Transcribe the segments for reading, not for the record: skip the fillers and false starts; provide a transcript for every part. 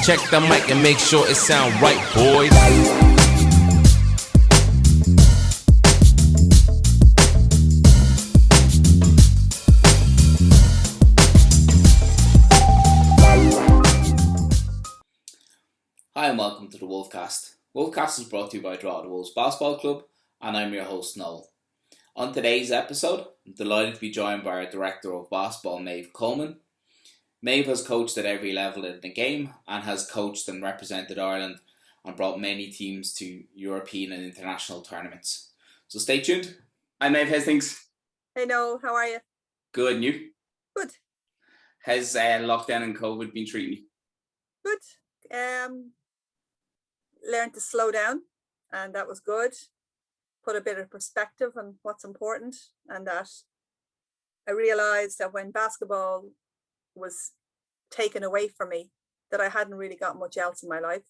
Check the mic and make sure it sound right, boys. Hi and welcome to the Wolfcast. Wolfcast is brought to you by Drogheda Wolves Basketball Club, and I'm your host Noel. On today's episode, I'm delighted to be joined by our Director of Basketball, Maeve Coleman. Maeve has coached at every level in the game and has coached and represented Ireland and brought many teams to European and international tournaments. So stay tuned. Hi Maeve, how's things? Hey Noel, how are you? Good, and you? Good. How's lockdown and COVID been treating you? Good. Learned to slow down, and that was good. Put a bit of perspective on what's important, and that I realized that when basketball was taken away from me, that I hadn't really got much else in my life,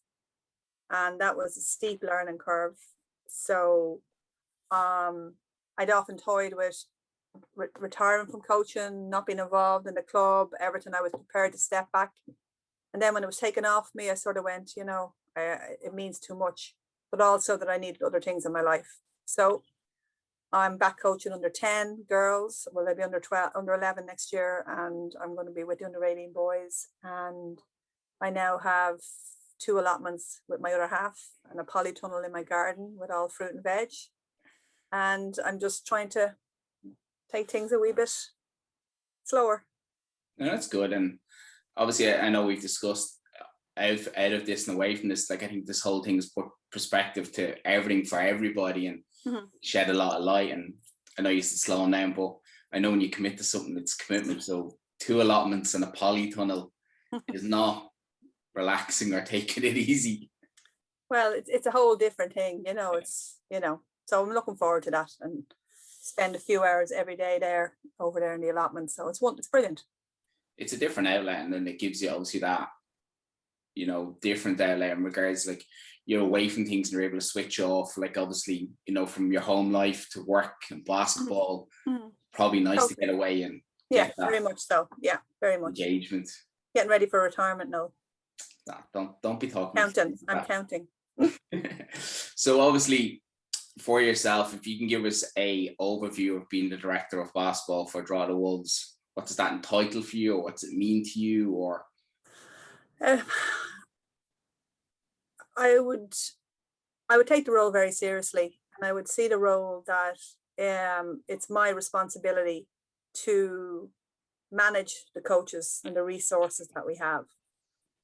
and that was a steep learning curve. So I'd often toyed with retiring from coaching, not being involved in the club, everything. I was prepared to step back, and then when it was taken off me, I sort of went, it means too much, but also that I needed other things in my life. So I'm back coaching under 10 girls. Well, they'll be under 12, under 11 next year, and I'm going to be with the under 18 boys. And I now have 2 allotments with my other half and a polytunnel in my garden with all fruit and veg. And I'm just trying to take things a wee bit slower. No, that's good. And obviously, I know we've discussed out of this and away from this, like I think this whole thing has put perspective to everything for everybody and shed a lot of light. And I know you said slowing down, but I know when you commit to something, it's commitment. So 2 allotments and a polytunnel is not relaxing or taking it easy. Well, it's a whole different thing, it's, so I'm looking forward to that and spend a few hours every day there, over there in the allotment. So it's brilliant. It's a different outlet, and then it gives you obviously that, different outlet in regards, like you're away from things and you're able to switch off, like obviously, from your home life to work and basketball. Probably nice to get away and very much so. Yeah, very much. Engagement. Getting ready for retirement now. No, don't be talking. Counting. I'm counting. So obviously, for yourself, if you can give us a overview of being the director of basketball for Drogheda Wolves, what does that entitle for you, or what's it mean to you, or? I would take the role very seriously, and I would see the role that it's my responsibility to manage the coaches and the resources that we have,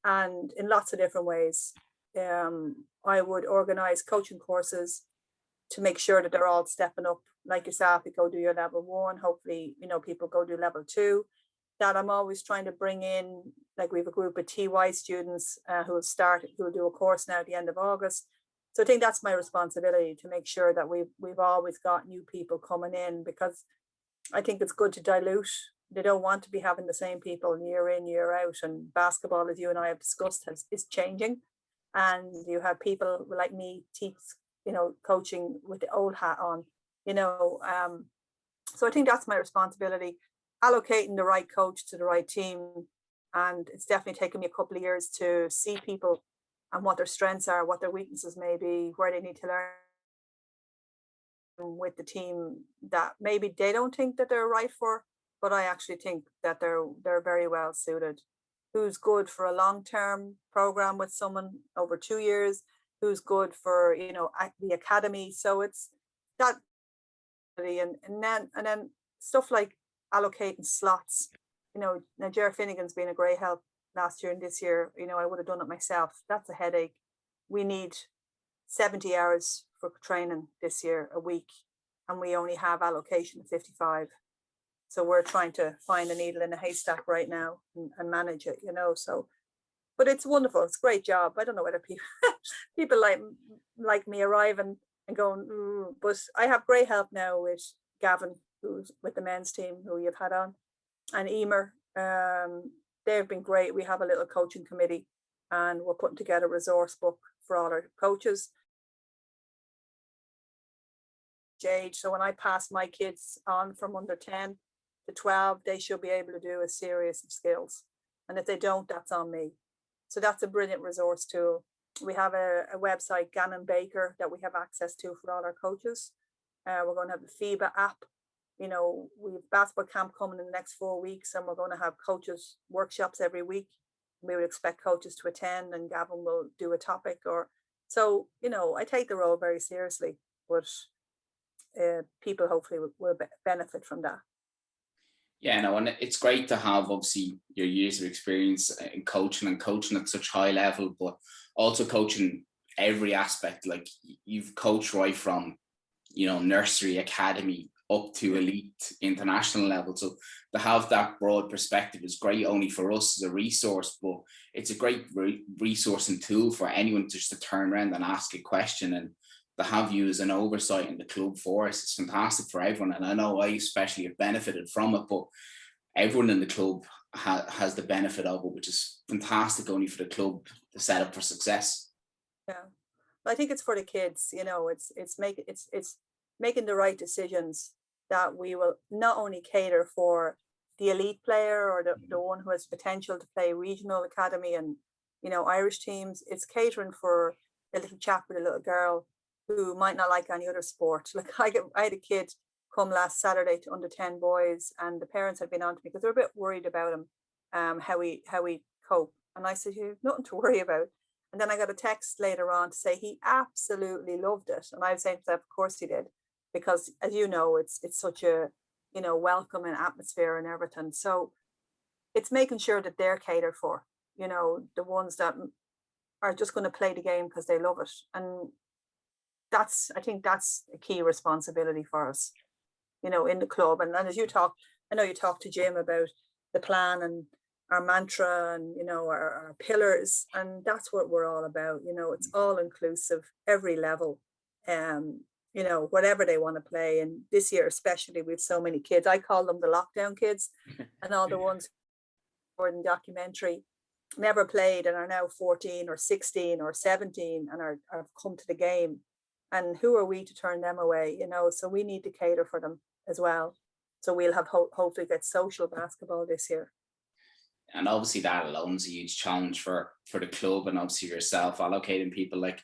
and in lots of different ways. I would organize coaching courses to make sure that they're all stepping up, like yourself. You go do your level 1, hopefully people go do level 2. That I'm always trying to bring in, like we have a group of TY students who will do a course now at the end of August. So I think that's my responsibility, to make sure that we've always got new people coming in, because I think it's good to dilute. They don't want to be having the same people year in, year out. And basketball, as you and I have discussed, is changing. And you have people like me teach, coaching with the old hat on, so I think that's my responsibility, allocating the right coach to the right team. And it's definitely taken me a couple of years to see people and what their strengths are, what their weaknesses may be, where they need to learn with the team that maybe they don't think that they're right for, but I actually think that they're very well suited. Who's good for a long-term program with someone over 2 years, who's good for, the academy. So it's that, and then stuff like allocating slots. Now Ger Finnegan's been a great help last year and this year. I would have done it myself. That's a headache. We need 70 hours for training this year a week, and we only have allocation of 55. So we're trying to find a needle in a haystack right now and manage it, so, but it's wonderful. It's a great job. I don't know whether people like me arriving and going, but I have great help now with Gavin, who's with the men's team, who you've had on, and Emer. They've been great. We have a little coaching committee, and we're putting together a resource book for all our coaches. Age. So when I pass my kids on from under 10 to 12, they should be able to do a series of skills. And if they don't, that's on me. So that's a brilliant resource tool. We have a website, Gannon Baker, that we have access to for all our coaches. We're going to have the FIBA app. You know, we have basketball camp coming in the next 4 weeks, and we're going to have coaches workshops every week. We would expect coaches to attend, and Gavin will do a topic. Or so, you know, I take the role very seriously, but people hopefully will benefit from that. Yeah, no, and it's great to have obviously your years of experience in coaching and coaching at such high level, but also coaching every aspect. Like you've coached right from, you know, nursery, academy up to elite international level. So to have that broad perspective is great only for us as a resource, but it's a great resource and tool for anyone just to turn around and ask a question, and to have you as an oversight in the club for us. It's fantastic for everyone. And I know I especially have benefited from it, but everyone in the club has the benefit of it, which is fantastic only for the club to set up for success. Yeah. I think it's for the kids, you know, it's making the right decisions that we will not only cater for the elite player or the one who has potential to play regional academy and, you know, Irish teams. It's catering for a little chap with a little girl who might not like any other sport. Like I had a kid come last Saturday to under 10 boys, and the parents had been on to me because they're a bit worried about him, how he cope. And I said, you've nothing to worry about. And then I got a text later on to say he absolutely loved it. And I was saying to myself, of course he did, because as you know, it's such a, you know, welcoming atmosphere and everything. So it's making sure that they're catered for, you know, the ones that are just going to play the game because they love it. And I think that's a key responsibility for us, you know, in the club. And as you talk, I know you talked to Jim about the plan and our mantra and, you know, our pillars, and that's what we're all about. You know, it's all inclusive, every level, you know, whatever they want to play. And this year especially, we have so many kids. I call them the lockdown kids, and all the ones who are in documentary never played and are now 14 or 16 or 17 and have come to the game. And who are we to turn them away, you know? So we need to cater for them as well. So we'll have hopefully get social basketball this year. And obviously that alone is a huge challenge for the club, and obviously yourself allocating people. Like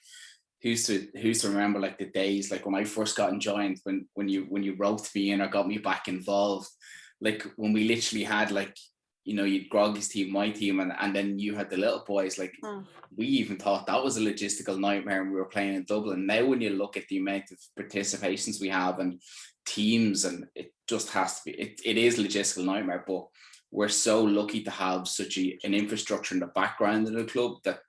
who's to remember like the days like when I first got joined, when you roped me in or got me back involved, like when we literally had like, you know, you'd Groggy's team, my team, and then you had the little boys. Like we even thought that was a logistical nightmare when we were playing in Dublin. Now when you look at the amount of participations we have and teams, and it just has to be, it is a logistical nightmare, but we're so lucky to have such an infrastructure in the background of the club that,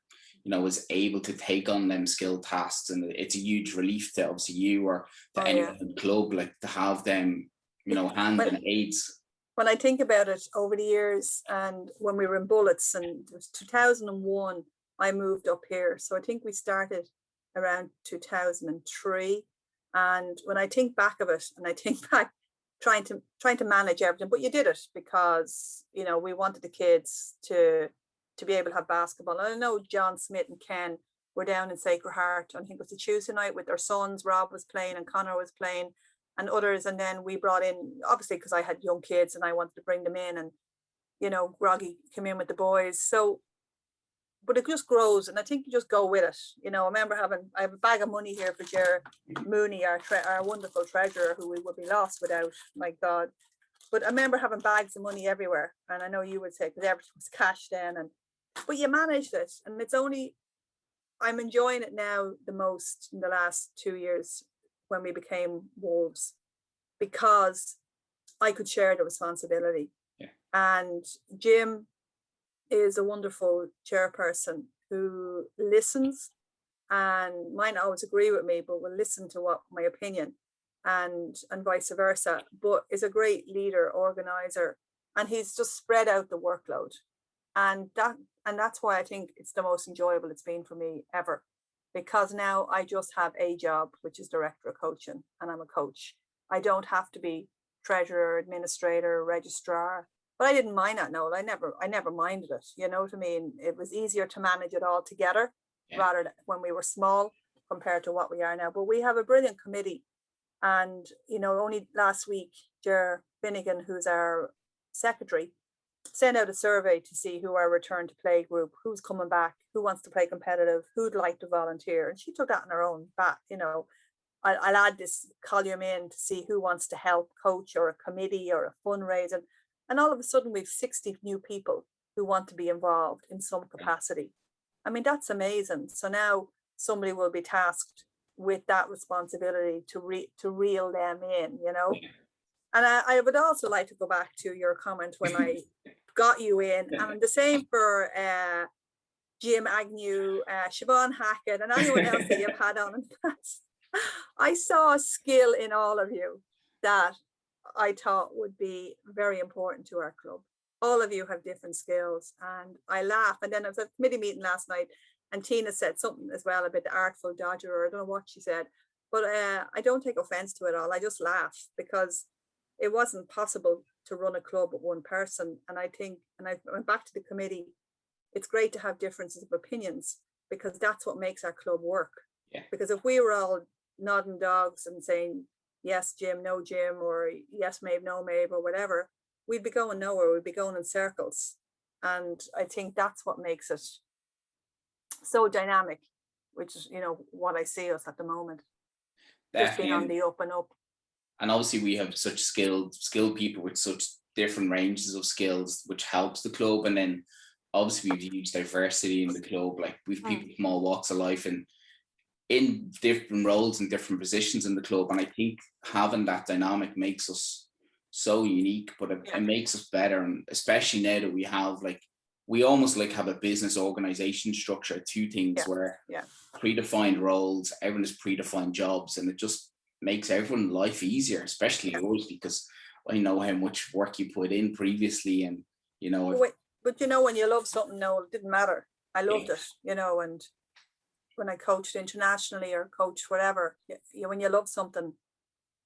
you know, is able to take on them skill tasks. And it's a huge relief to obviously you or to anyone in the club, like to have them, you know, hand and aids. When I think about it over the years, and when we were in Bullets, and it was 2001, I moved up here. So I think we started around 2003. And when I think back of it, and I think back trying to manage everything, but you did it because, you know, we wanted the kids to be able to have basketball. And I know John Smith and Ken were down in Sacred Heart, I think it was a Tuesday night with their sons. Rob was playing and Connor was playing and others. And then we brought in, obviously because I had young kids and I wanted to bring them in, and, you know, Groggy came in with the boys. So, but it just grows, and I think you just go with it. You know, I have a bag of money here for Jer Mooney, our wonderful treasurer, who we would be lost without, my God. But I remember having bags of money everywhere, and I know you would say, because everything was cash then, but you managed it, and I'm enjoying it now the most in the last 2 years when we became Wolves, because I could share the responsibility. Yeah. And Jim is a wonderful chairperson who listens and might not always agree with me, but will listen to what my opinion, and vice versa, but is a great leader, organizer, and he's just spread out the workload. And that's why I think it's the most enjoyable it's been for me ever, because now I just have a job, which is director of coaching, and I'm a coach. I don't have to be treasurer, administrator, registrar. But I didn't mind that, Noel. I never minded it. You know what I mean? It was easier to manage it all together rather than when we were small compared to what we are now. But we have a brilliant committee. And, you know, only last week, Ger Finnegan, who's our secretary, send out a survey to see who our return to play group, who's coming back, who wants to play competitive, who'd like to volunteer. And she took that in her own bat, you know. I'll add this column in to see who wants to help coach or a committee or a fundraiser. And all of a sudden we've 60 new people who want to be involved in some capacity. I mean, that's amazing. So now somebody will be tasked with that responsibility to reel them in, you know. And I would also like to go back to your comment when I got you in, and the same for Jim Agnew, Siobhan Hackett, and anyone else that you've had on in the past. I saw a skill in all of you that I thought would be very important to our club. All of you have different skills, and I laugh. And then I was at a committee meeting last night, and Tina said something as well about the artful dodger, or I don't know what she said, but I don't take offense to it all. I just laugh because it wasn't possible to run a club with one person. And I think, and I went back to the committee, it's great to have differences of opinions because that's what makes our club work. Yeah. Because if we were all nodding dogs and saying, yes, Jim, no, Jim, or yes, Maeve, no, Maeve, or whatever, we'd be going nowhere. We'd be going in circles. And I think that's what makes it so dynamic, which is, you know, what I see us at the moment. Definitely. Just being on the up and up. And obviously we have such skilled people with such different ranges of skills, which helps the club. And then obviously we've huge diversity in the club. Like we've people from all walks of life and in different roles and different positions in the club. And I think having that dynamic makes us so unique, but it makes us better. And especially now that we have we almost have a business organization structure, two things where predefined roles, everyone has predefined jobs, and it just makes everyone's life easier, especially yours, because I know how much work you put in previously, and you know. But you know, when you love something, no, it didn't matter. I loved it, you know, and when I coached internationally or coached whatever, when you love something,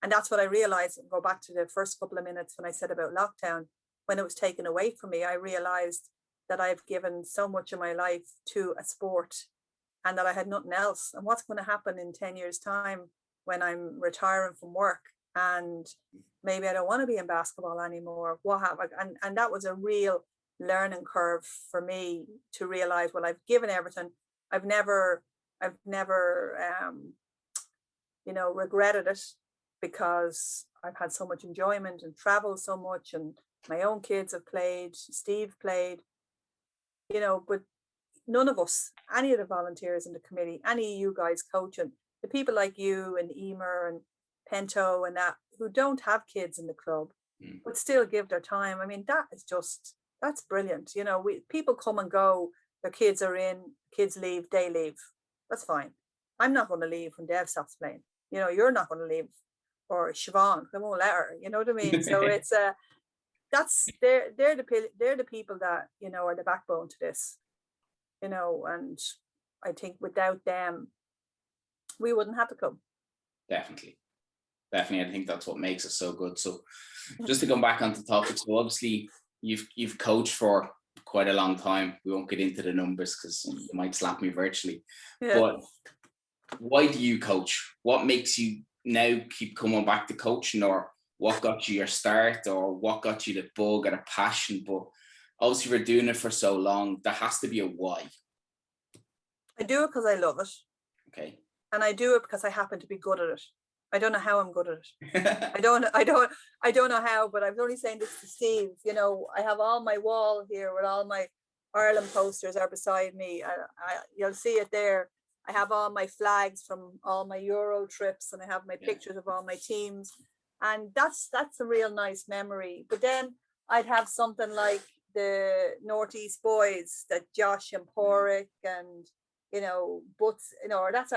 and that's what I realized. Go back to the first couple of minutes when I said about lockdown, when it was taken away from me, I realized that I've given so much of my life to a sport, and that I had nothing else. And what's going to happen in 10 years' time when I'm retiring from work and maybe I don't want to be in basketball anymore? What have I? And that was a real learning curve for me to realize, well, I've given everything. I've never you know, regretted it, because I've had so much enjoyment and traveled so much, and my own kids have played, Steve played, you know, but none of us, any of the volunteers in the committee, any of you guys coaching, the people like you and Emer and Pento and that, who don't have kids in the club, but still give their time. I mean, that's brilliant. You know, people come and go, their kids are in, kids leave, they leave. That's fine. I'm not going to leave when Dev stops playing. You know, you're not going to leave, or Siobhan, I won't let her. You know what I mean? So it's they're the people that, you know, are the backbone to this. You know, and I think without them, we wouldn't have the club. Definitely. I think that's what makes it so good. So just to come back onto the topic, so obviously you've coached for quite a long time. We won't get into the numbers because you might slap me virtually. Yeah. But why do you coach? What makes you now keep coming back to coaching, or what got you your start, or what got you the bug or the passion? But obviously we're doing it for so long, there has to be a why. I do it because I love it. Okay. And I do it because I happen to be good at it. I don't know how I'm good at it. I don't know how, but I was only saying this to Steve. You know, I have all my wall here with all my Ireland posters are beside me. You'll see it there. I have all my flags from all my Euro trips, and I have my pictures of all my teams. And that's a real nice memory. But then I'd have something like the Northeast boys, that Josh and Porrick and, you know, Butts, you know, that's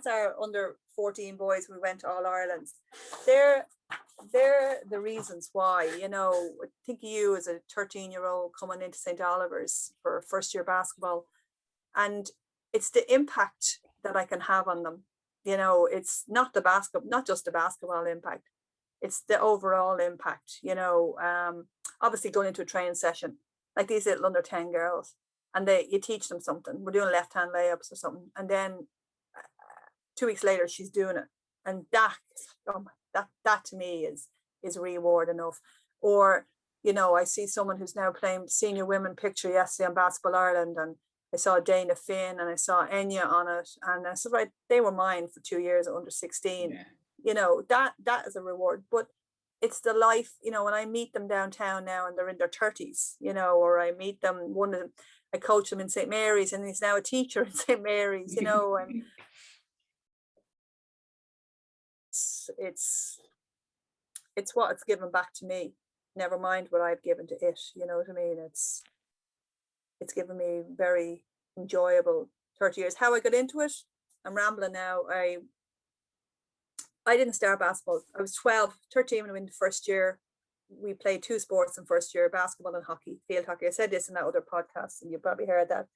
our under 14 boys. We went to All Irelands. They're the reasons why, you know. Think of you as a 13-year-old coming into St. Oliver's for first year basketball, and it's the impact that I can have on them. You know, it's not just the basketball impact, it's the overall impact. You know, obviously going into a training session like these little under 10 girls, and you teach them something. We're doing left-hand layups or something, and then 2 weeks later she's doing it, and that to me is reward enough. Or you know, I see someone who's now playing senior women picture yesterday on Basketball Ireland, and I saw Dana Finn and I saw Enya on it, and I said, right, they were mine for 2 years at under 16. Yeah. You know, that is a reward. But it's the life, you know, when I meet them downtown now and they're in their 30s, you know, or I meet them, one of them, I coach them in St. Mary's and he's now a teacher in St. Mary's, you know, and it's what it's given back to me, never mind what I've given to it, you know what I mean? It's given me very enjoyable 30 years. How I got into it, I'm rambling now. I didn't start basketball. I was 13 when I went into first year. We played 2 sports in first year, basketball and hockey, field hockey. I said this in that other podcast and you probably heard that.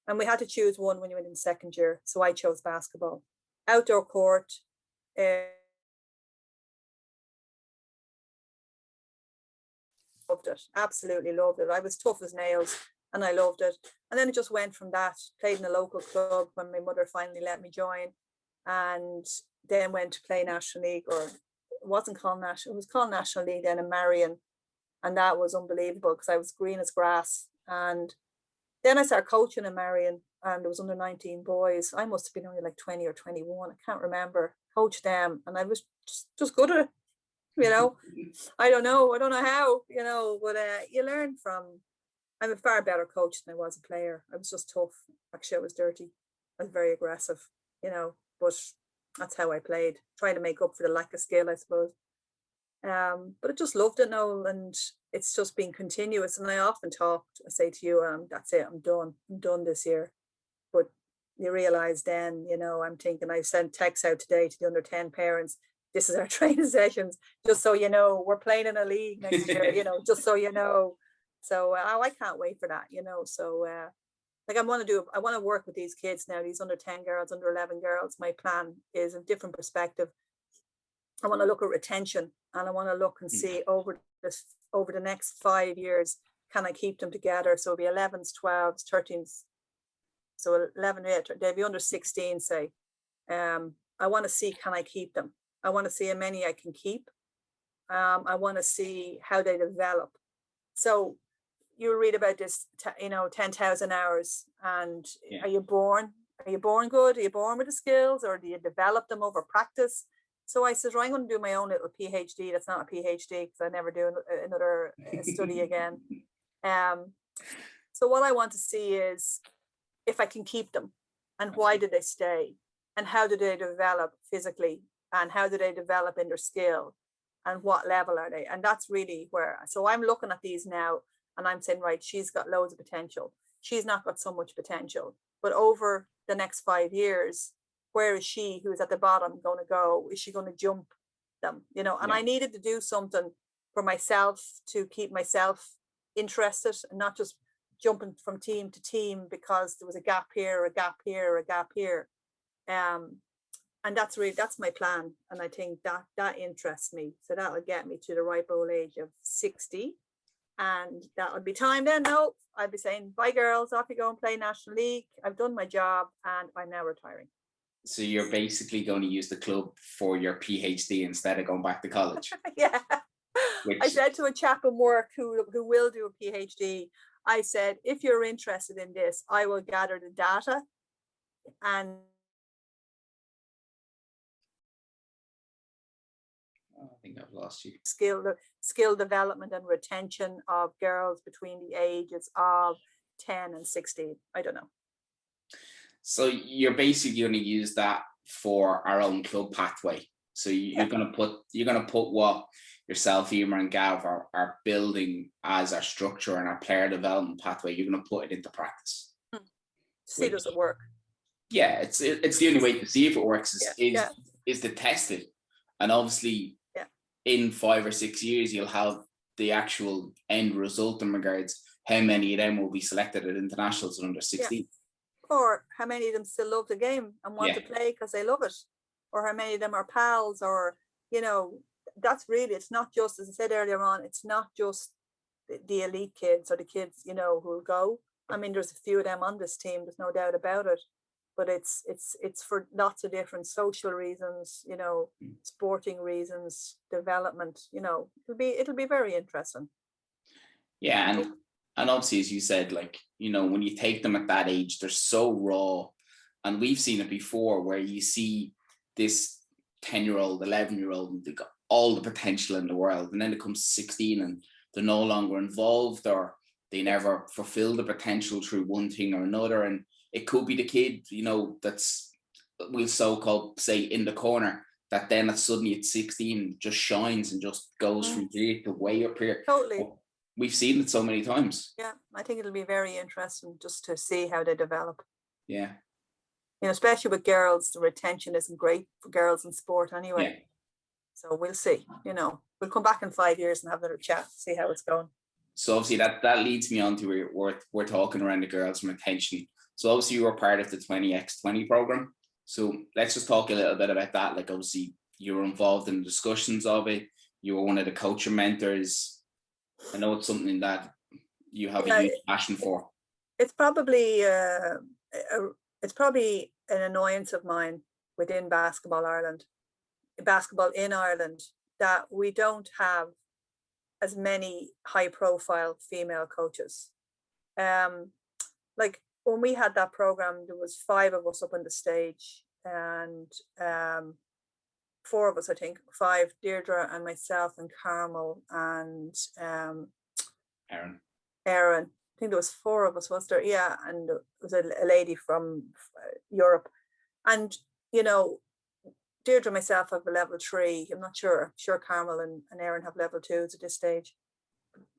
And we had to choose one when you went in second year. So I chose basketball. Outdoor court. Loved it. Absolutely loved it. I was tough as nails and I loved it. And then it just went from that. Played in a local club when my mother finally let me join. And then went to play National League, or it wasn't called National, it was called National League then in Marion. And that was unbelievable because I was green as grass. And then I started coaching in Marion and there was under 19 boys. I must have been only like 20 or 21. I can't remember. Coached them and I was just good at it. You know, I don't know how, you know, but you learn from, I'm a far better coach than I was a player. I was just tough. Actually, I was dirty. I was very aggressive, you know, but that's how I played, trying to make up for the lack of skill, I suppose. But I just loved it, Noel, and it's just been continuous. And I often talked, I say to you, that's it, I'm done this year. But you realize then, you know, I'm thinking, I sent texts out today to the under 10 parents. This is our training sessions, just so you know, we're playing in a league next year, you know, just so you know. So I can't wait for that, you know. So like I want to work with these kids now, these under 10 girls, under 11 girls. My plan is a different perspective. I want to look at retention and I want to look and see over the next 5 years, can I keep them together? So it'll be 11s, 12s, 13s. So 11, they'll be under 16, say. I want to see, can I keep them? I want to see how many I can keep. I want to see how they develop. So you read about this, you know, 10,000 hours. And Are you born? Are you born good? Are you born with the skills, or do you develop them over practice? So I said, well, I'm going to do my own little PhD. That's not a PhD because I never do another study again. So what I want to see is if I can keep them, and why do they stay, and how do they develop physically, and how do they develop in their skill, and what level are they? And that's really where. So I'm looking at these now. And I'm saying, right, she's got loads of potential. She's not got so much potential. But over the next 5 years, where is she who's at the bottom going to go? Is she going to jump them? You know, and I needed to do something for myself to keep myself interested and not just jumping from team to team because there was a gap here, a gap here, a gap here. And that's my plan. And I think that interests me. So that'll get me to the ripe old age of 60. And that would be time then. No, I'd be saying, bye girls, off you go and play National League. I've done my job and I'm now retiring. So you're basically going to use the club for your PhD instead of going back to college. Yeah. I said to a chap in work who will do a PhD, I said, if you're interested in this, I will gather the data and I think I've lost you. Skill development and retention of girls between the ages of 10 and 16. I don't know. So you're basically going to use that for our own club pathway. So you're going to put what yourself, Emer and Gav are building as our structure and our player development pathway. You're going to put it into practice. See, does it work? Yeah, it's the only way to see if it works is to test it. And obviously, in 5 or 6 years, you'll have the actual end result in regards how many of them will be selected at internationals and under 16. Or how many of them still love the game and want to play because they love it. Or how many of them are pals, or, you know, that's really, it's not just, as I said earlier on, it's not just the elite kids or the kids, you know, who'll go. I mean, there's a few of them on this team, there's no doubt about it. But it's for lots of different social reasons, you know, sporting reasons, development, you know, it'll be very interesting. Yeah, and obviously, as you said, like, you know, when you take them at that age, they're so raw. And we've seen it before where you see this 10-year-old, 11-year-old, and they've got all the potential in the world. And then it comes 16 and they're no longer involved, or they never fulfill the potential through one thing or another. And it could be the kid, you know, that's, we'll so-called say, in the corner, that then suddenly at 16 just shines and just goes from here to way up here. Totally. We've seen it so many times. Yeah, I think it'll be very interesting just to see how they develop. Yeah. You know, especially with girls, the retention isn't great for girls in sport anyway. Yeah. So we'll see. You know, we'll come back in 5 years and have another chat, see how it's going. So obviously that leads me on to we're talking around the girls' retention. So obviously you were part of the 20x20 program. So let's just talk a little bit about that. Like, obviously you were involved in the discussions of it. You were one of the coaching mentors. I know it's something that you have a huge passion for. It's probably an annoyance of mine within basketball in Ireland, that we don't have as many high profile female coaches. Like when we had that program, there was 5 of us up on the stage, and 4 of us, I think, 5, Deirdre and myself and Carmel and Aaron. I think there was 4 of us, was there? Yeah, and there was a lady from Europe. And, you know, Deirdre and myself have a level 3. I'm not sure. I'm sure Carmel and Aaron have level 2s at this stage.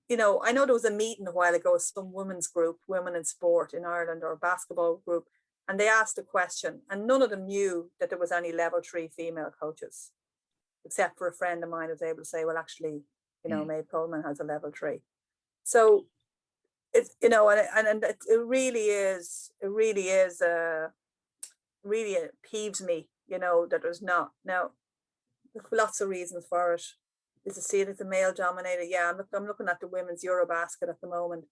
You know, I know there was a meeting a while ago, some women's group, Women in Sport in Ireland, or a basketball group, and they asked a question, and none of them knew that there was any level 3 female coaches, except for a friend of mine who was able to say, well, actually, you know, Maeve Coleman has a level 3. So it's, you know, and it really peeves me, you know, that there's not. Now, lots of reasons for it. Is to see it as a male dominated. Yeah, I'm looking at the women's Eurobasket at the moment.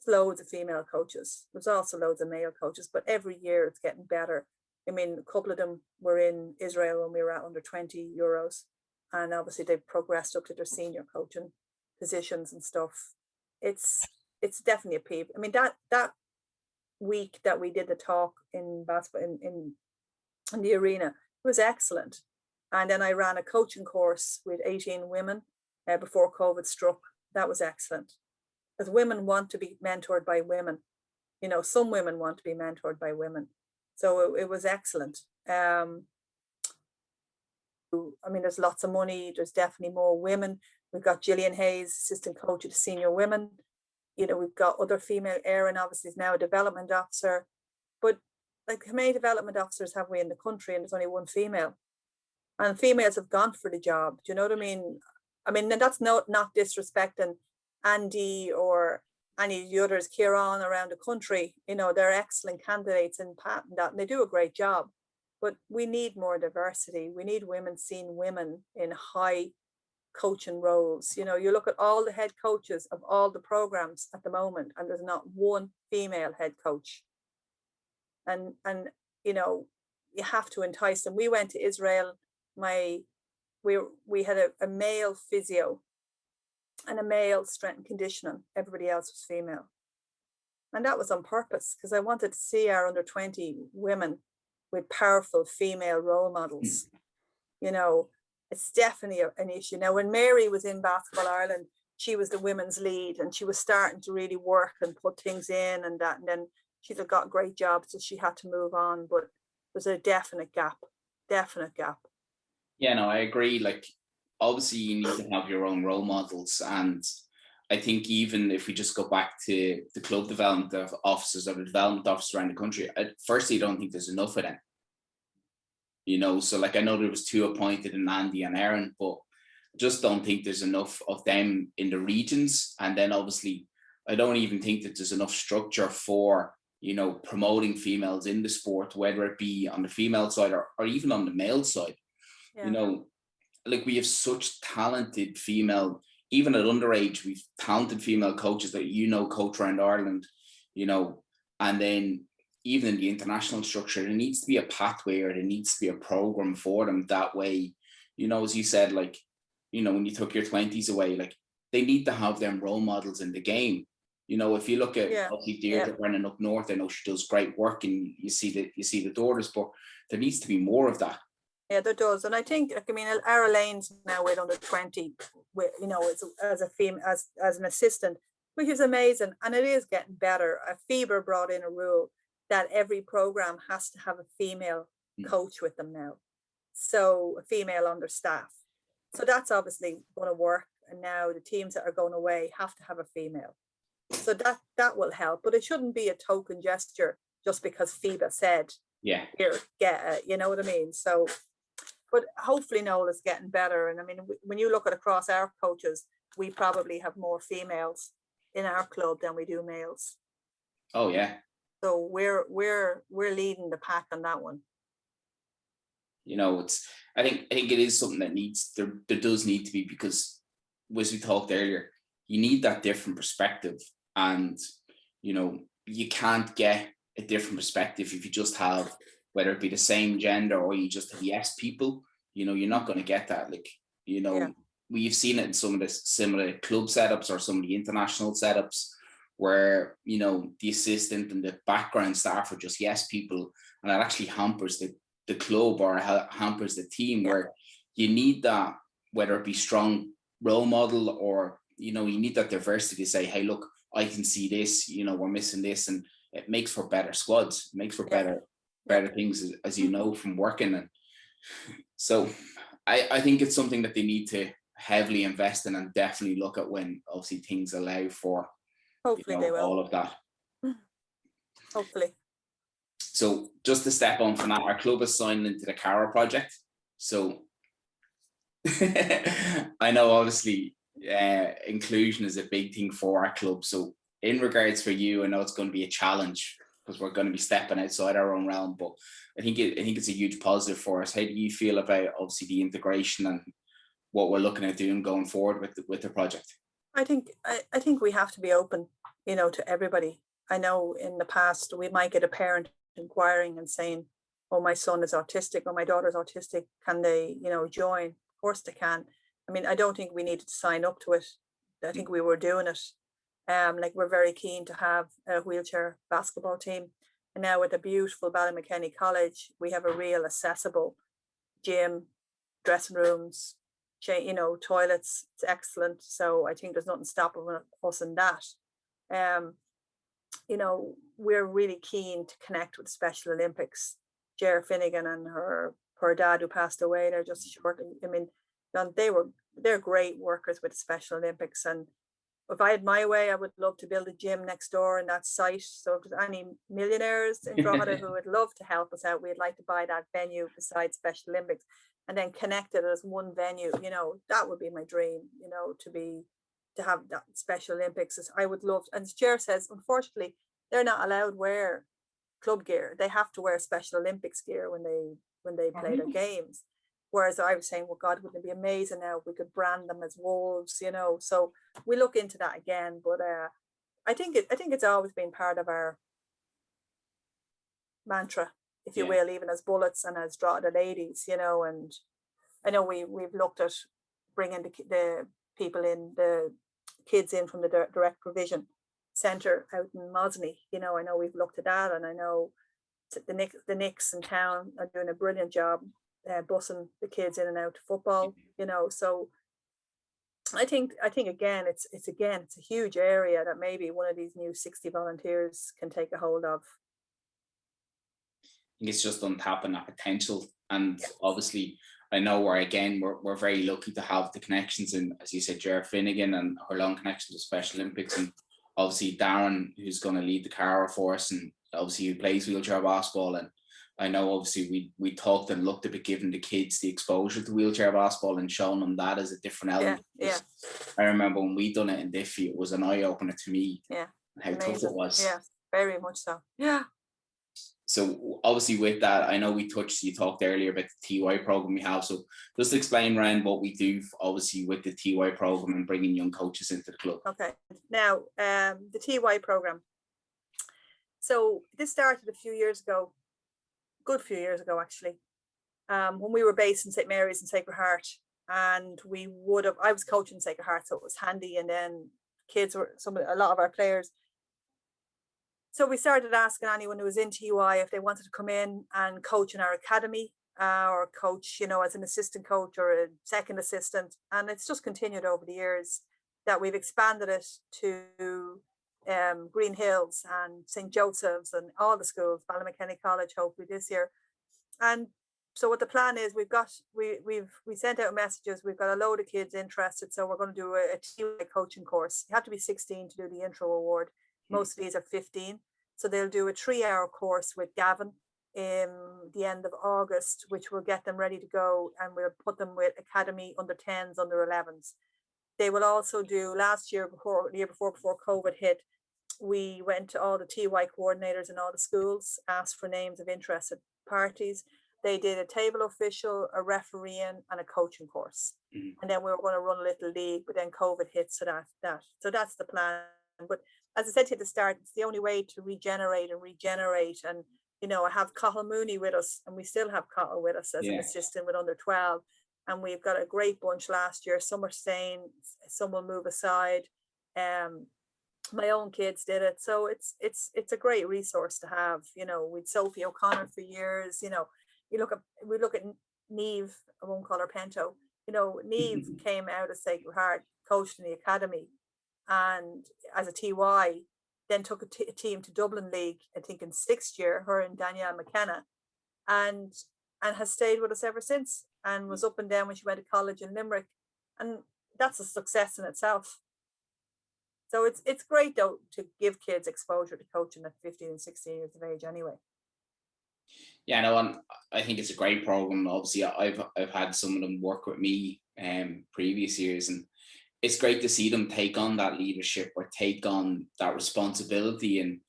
It's loads of female coaches. There's also loads of male coaches, but every year it's getting better. I mean, a couple of them were in Israel when we were at under 20 Euros. And obviously they've progressed up to their senior coaching positions and stuff. It's definitely a peeve. I mean, that week that we did the talk in basketball in the arena, it was excellent. And then I ran a coaching course with 18 women before COVID struck. That was excellent. Because women want to be mentored by women. You know, some women want to be mentored by women. So it was excellent. I mean, there's lots of money. There's definitely more women. We've got Gillian Hayes, assistant coach of the senior women. You know, we've got other female. Erin obviously is now a development officer. But like, how many development officers have we in the country? And there's only 1 female. And females have gone for the job. Do you know what I mean? I mean, and that's not disrespecting Andy or any of the others, Kieran, around the country. You know, they're excellent candidates in Pat and that, and they do a great job. But we need more diversity. We need women seeing women in high coaching roles. You know, you look at all the head coaches of all the programs at the moment, and there's not 1 female head coach. And you know, you have to entice them. We went to Israel. We had a male physio and a male strength and conditioning. Everybody else was female. And that was on purpose, because I wanted to see our under 20 women with powerful female role models. You know, it's definitely an issue. Now, when Mary was in Basketball Ireland, she was the women's lead, and she was starting to really work and put things in and that. And then she's got a great job, so she had to move on. But there's a definite gap. Yeah, no, I agree. Like, obviously you need to have your own role models. And I think even if we just go back to the club development of officers or the development officers around the country, firstly, I don't think there's enough of them. You know, so like, I know there was 2 appointed in Andy and Aaron, but I just don't think there's enough of them in the regions. And then obviously, I don't even think that there's enough structure for, you know, promoting females in the sport, whether it be on the female side or even on the male side. Yeah. You know, like, we have such talented female, even at underage, we've talented female coaches that, you know, coach around Ireland, you know, and then even in the international structure, there needs to be a pathway, or there needs to be a program for them. That way, you know, as you said, like, you know, when you took your 20s away, like, they need to have them role models in the game. If you look at obviously Deirdre Brennan up north, I know she does great work, and you see the daughters, but there needs to be more of that. Yeah, there does, and I think, Ara Lane's now with under 20, with as a female, as an assistant, which is amazing, and it is getting better. FIBA brought in a rule that every program has to have a female coach with them now, so a female understaff. So that's obviously going to work, and now the teams that are going away have to have a female. So that will help, but it shouldn't be a token gesture just because FIBA said, here, get you know what I mean? So, but hopefully Noel is getting better. And I mean, when you look at across our coaches, we probably have more females in our club than we do males. Oh yeah. So we're leading the pack on that one. I think it is something that there does need to be, because as we talked earlier, you need that different perspective, and you can't get a different perspective if you just have, whether it be the same gender or you just have yes people. You're not going to get that. We've seen it in some of the similar club setups or some of the international setups where the assistant and the background staff are just yes people, and that actually hampers the club or hampers the team. Where you need that, whether it be strong role model or you need that diversity to say, hey, look, I can see this, we're missing this, and it makes for better squads, it makes for better things, as from working. And so I think it's something that they need to heavily invest in and definitely look at when obviously things allow for hopefully they will. all of that. Hopefully. So just to step on from that, our club is signed into the Cara project. So I know obviously inclusion is a big thing for our club. So in regards for you, I know it's going to be a challenge because we're going to be stepping outside our own realm, but I think it's a huge positive for us. How do you feel about obviously the integration and what we're looking at doing going forward with the project? I think we have to be open, to everybody. I know in the past we might get a parent inquiring and saying, oh, my son is autistic or my daughter's autistic, can they join? Of course they can. I mean, I don't think we needed to sign up to it. I think we were doing it. We're very keen to have a wheelchair basketball team, and now with the beautiful Ballymakenny College, we have a real accessible gym, dressing rooms, toilets. It's excellent. So I think there's nothing stopping us in that. We're really keen to connect with Special Olympics. Ger Finnegan and her dad, who passed away, they're just short. I mean, they're great workers with Special Olympics, and if I had my way, I would love to build a gym next door in that site. So if there's any millionaires in Drogheda who would love to help us out, we'd like to buy that venue beside Special Olympics and then connect it as one venue. That would be my dream, to have that Special Olympics. I would love, and as Ger says, unfortunately, they're not allowed to wear club gear. They have to wear Special Olympics gear when they play their games. Whereas I was saying, well, God, wouldn't it be amazing now if we could brand them as Wolves, So we look into that again. But I think it's always been part of our mantra, if you will, even as Bullets and as Drogheda Ladies, And I know we've looked at bringing the people in, the kids in from the direct provision centre out in Mosney. I know we've looked at that, and I know the Knicks in town are doing a brilliant job bussing the kids in and out to football. So I think again it's a huge area that maybe one of these new 60 volunteers can take a hold of. I think it's just untapping that potential, and obviously I know we're very lucky to have the connections in, as you said, Ger Finnegan and her long connection to Special Olympics, and obviously Darren, who's going to lead the Cara for us, and obviously he plays wheelchair basketball. And I know obviously we talked and looked at giving the kids the exposure to wheelchair basketball and showing them that as a different element. Yeah. I remember when we done it in Diffie, it was an eye opener to me. Yeah. And how tough it was. Yeah, very much so. Yeah. So obviously with that, I know you talked earlier about the TY program we have. So just explain around what we do, obviously with the TY program and bringing young coaches into the club. Okay. Now, the TY program. So this started a good few years ago actually, when we were based in St. Mary's and Sacred Heart, and I was coaching Sacred Heart, so it was handy. And then a lot of our players. So we started asking anyone who was in TUI if they wanted to come in and coach in our academy, or coach, as an assistant coach or a second assistant. And it's just continued over the years that we've expanded it to Green Hills and St. Joseph's and all the schools, Ballymakenny College, hopefully this year. And so what the plan is, we sent out messages. We've got a load of kids interested, so we're going to do a TUI coaching course. You have to be 16 to do the intro award. Most of these are 15. So they'll do a 3-hour course with Gavin in the end of August, which will get them ready to go, and we'll put them with academy under 10s, under 11s. They will also do, the year before COVID hit, we went to all the TY coordinators in all the schools, asked for names of interested parties. They did a table official, a refereeing, and a coaching course. And then we were going to run a little league, but then COVID hit, so that's the plan. But as I said to you at the start, it's the only way to regenerate. And I have Cathal Mooney with us, and we still have Cathal with us as an assistant with under 12. And we've got a great bunch last year. Some are staying, some will move aside. My own kids did it, so it's a great resource to have. With Sophie O'Connor for years. We look at Maeve. I won't call her Pento. Maeve came out of Sacred Heart, coached in the academy, and as a TY, then took a team to Dublin League, I think in 6th year, her and Danielle McKenna, and has stayed with us ever since, and was up and down when she went to college in Limerick, and that's a success in itself. So it's great though to give kids exposure to coaching at 15 and 16 years of age anyway. Yeah, no, and I think it's a great program. Obviously, I've had some of them work with me previous years, and it's great to see them take on that leadership or take on that responsibility, and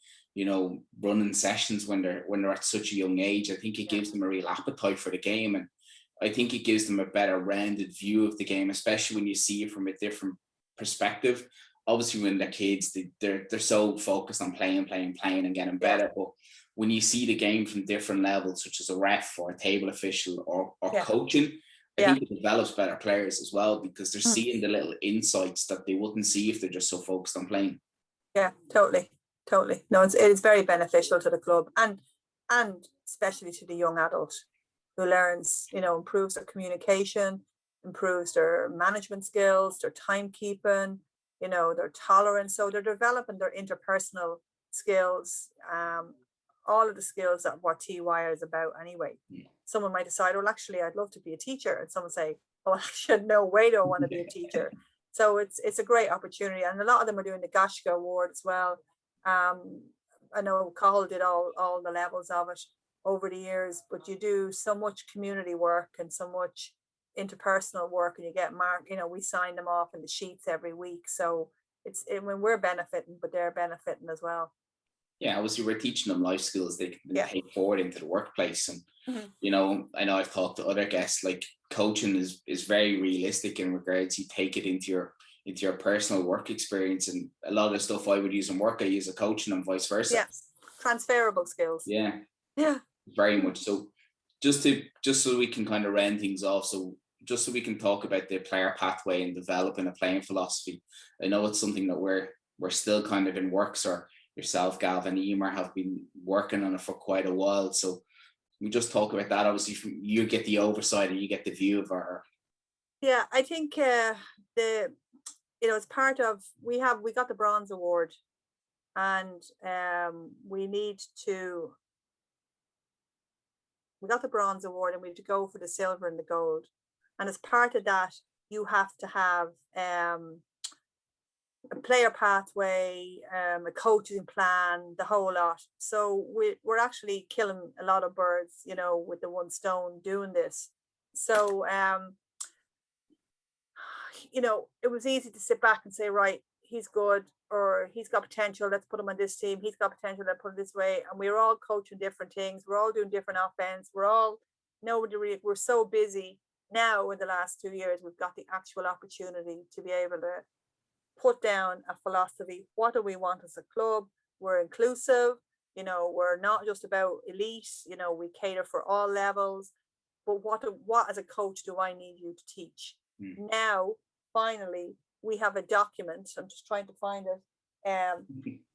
running sessions when they're at such a young age. I think it gives them a real appetite for the game, and I think it gives them a better rounded view of the game, especially when you see it from a different perspective. Obviously, when they're kids, they're so focused on playing and getting better. But when you see the game from different levels, such as a ref or a table official or coaching, I think it develops better players as well, because they're seeing the little insights that they wouldn't see if they're just so focused on playing. Yeah, totally. No, it's very beneficial to the club and especially to the young adult who learns, improves their communication, improves their management skills, their timekeeping, their tolerance. So they're developing their interpersonal skills, all of the skills that what TY is about anyway. Someone might decide, well, actually, I'd love to be a teacher. And someone say, oh, actually, no way do I want to be a teacher. So it's a great opportunity. And a lot of them are doing the Gashka Award as well. I know Cathal did all the levels of it over the years, but you do so much community work and so much interpersonal work, and you get marked, we sign them off in the sheets every week. So we're benefiting, but they're benefiting as well. Yeah, obviously we're teaching them life skills they can take forward into the workplace. And, I know I've talked to other guests, like coaching is very realistic in regards, you take it into your personal work experience, and a lot of the stuff I would use in work, I use a coaching and vice versa. Yeah, transferable skills. Yeah, very much so. Just so we can kind of round things off, so just so we can talk about the player pathway and developing a playing philosophy. I know it's something that we're still kind of in works, or yourself, Gav, and Emer have been working on it for quite a while. So we just talk about that. Obviously, you get the oversight and you get the view of our. Yeah, I think it's part of we got the bronze award, and we got the bronze award, and we have to go for the silver and the gold. And as part of that, you have to have a player pathway, a coaching plan, the whole lot. So we're actually killing a lot of birds, with the one stone doing this. So, it was easy to sit back and say, right, he's good, or he's got potential, let's put him on this team. He's got potential, let's put him this way. And we're all coaching different things. We're all doing different offense. We're so busy now. In the last 2 years, we've got the actual opportunity to be able to put down a philosophy. What do we want as a club? We're inclusive, we're not just about elite, we cater for all levels. But what as a coach do I need you to teach? Now, finally, we have a document. I'm just trying to find it.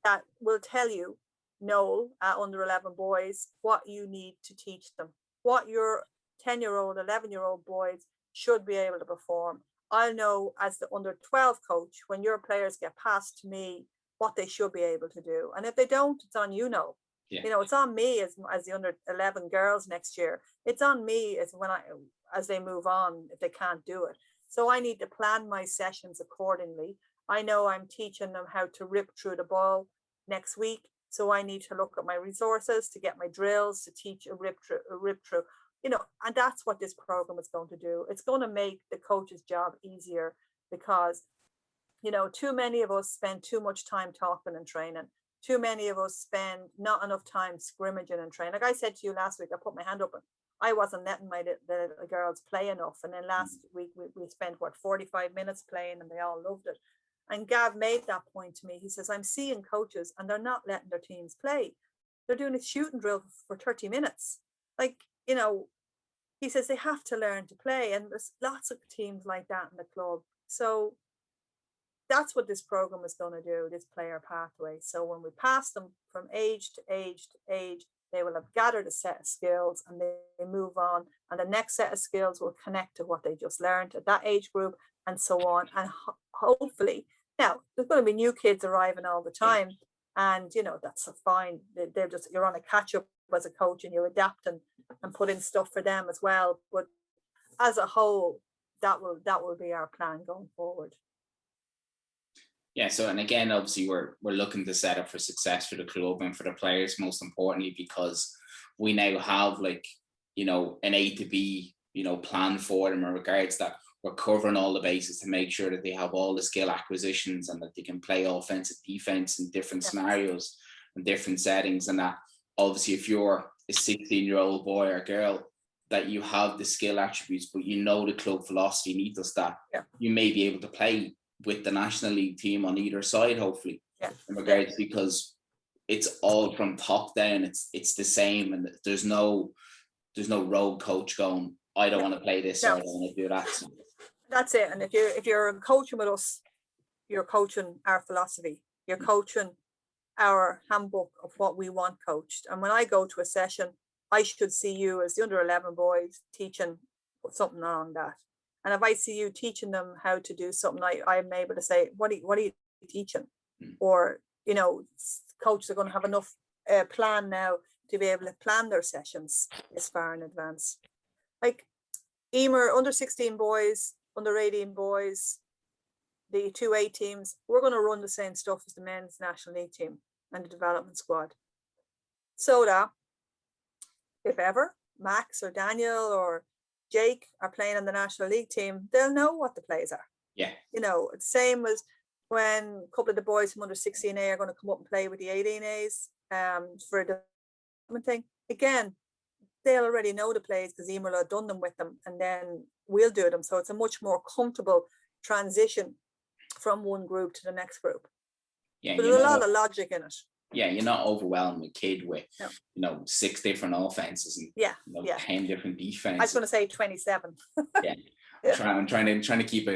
That will tell you, Noel, under 11 boys, what you need to teach them, what your 10-year-old, 11-year-old boys should be able to perform. I'll know as the under 12 coach, when your players get passed to me, what they should be able to do. And if they don't, it's on you, Noel. Yeah. You know, it's on me as the under 11 girls next year. It's on me as they move on, if they can't do it. So I need to plan my sessions accordingly. I know I'm teaching them how to rip through the ball next week. So I need to look at my resources to get my drills to teach a rip through, you know, and that's what this program is going to do. It's going to make the coach's job easier because, you know, too many of us spend too much time talking and training. Too many of us spend not enough time scrimmaging and training. Like I said to you last week, I put my hand up and I wasn't letting the girls play enough. And then last week we spent 45 minutes playing and they all loved it. And Gav made that point to me. He says, I'm seeing coaches and they're not letting their teams play. They're doing a shooting drill for 30 minutes. Like, you know, he says they have to learn to play. And there's lots of teams like that in the club. So that's what this program is going to do, this player pathway. So when we pass them from age to age to age, they will have gathered a set of skills and they move on. And the next set of skills will connect to what they just learned at that age group and so on. And hopefully, now there's going to be new kids arriving all the time. And, you know, that's fine. They're just, you're on a catch up as a coach and you adapt and put in stuff for them as well. But as a whole, that will be our plan going forward. Yeah, so, and again, obviously we're looking to set up for success for the club and for the players, most importantly, because we now have, like, you know, an A to B, you know, plan for them in regards that we're covering all the bases to make sure that they have all the skill acquisitions and that they can play offensive, defense in different scenarios and different settings. And that obviously if you're a 16-year-old boy or girl, that you have the skill attributes, but you know the club philosophy and ethos that you may be able to play with the National League team on either side, hopefully, in regards, because it's all from top down. It's the same, and there's no rogue coach going, I don't want to play this or I don't want to do that. That's it. And if you're coaching with us, you're coaching our philosophy. You're coaching our handbook of what we want coached. And when I go to a session, I should see you as the under 11 boys teaching something on that. And if I see you teaching them how to do something, I'm able to say, what are you teaching? Or, you know, coaches are going to have enough plan now to be able to plan their sessions this far in advance. Like Emer, under 16 boys, under 18 boys, the 2A teams, we're going to run the same stuff as the men's National League team and the development squad. So that if ever Max or Daniel or Jake are playing on the National League team, they'll know what the plays are. Yeah. You know, same as when a couple of the boys from under 16A are going to come up and play with the 18As for a development thing. Again, they'll already know the plays because Emer will have done them with them and then we'll do them. So it's a much more comfortable transition from one group to the next group. Yeah, but there's a lot of logic in it. Yeah, you're not overwhelming a kid with, you know, 6 different offenses and 10 different defenses. I was going to say 27. I'm trying to keep